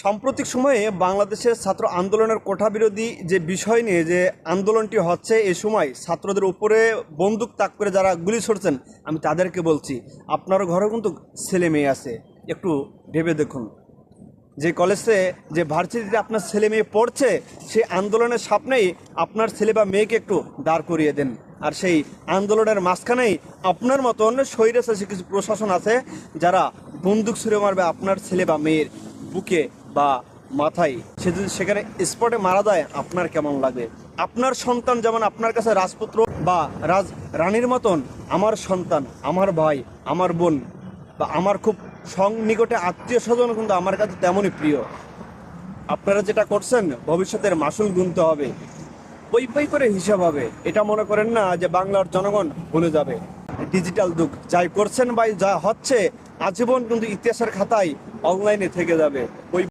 সাম্প্রতিক সময়ে বাংলাদেশের ছাত্র আন্দোলনের কোটা বিরোধী যে বিষয় নিয়ে যে আন্দোলনটি হচ্ছে, এই সময় ছাত্রদের উপরে বন্দুক তাক করে যারা গুলি ছুড়ছেন, আমি তাদেরকে বলছি, আপনার ঘরেও কিন্তু ছেলে মেয়ে আছে, একটু ভেবে দেখুন। যে কলেজে যে ভার্সিটিতে আপনার ছেলে মেয়ে পড়ছে, সেই আন্দোলনের সামনেই আপনার ছেলে বা মেয়েকে একটু দাঁড় করিয়ে দেন। আর সেই আন্দোলনের মাঝখানেই আপনার মতন স্বৈরাচারী কিছু প্রশাসন আছে যারা বন্দুক ছুঁড়ে মারবে আপনার ছেলে বা মেয়ের বুকে বা মাথায়। সে যদি সেখানে স্পটে মারা যায়, আপনার কেমন লাগে? আপনার সন্তান যেমন আপনার কাছে রাজপুত্র বা রাজ রানীর মতন, আমার সন্তান, আমার ভাই, আমার বোন বা আমার খুব নিকটে আত্মীয় স্বজন কিন্তু আমার কাছে তেমনই প্রিয়। আপনারা যেটা করছেন, ভবিষ্যতের মাসুল গুনতে হবে, পই পই করে হিসাব হবে। এটা মনে করেন না যে বাংলার জনগণ ভুলে যাবে। ডিজিটাল যুগ, যাই করছেন বা যা হচ্ছে আজীবন কিন্তু ইতিহাসের খাতায় অনলাইনে থেকে যাবে। ওই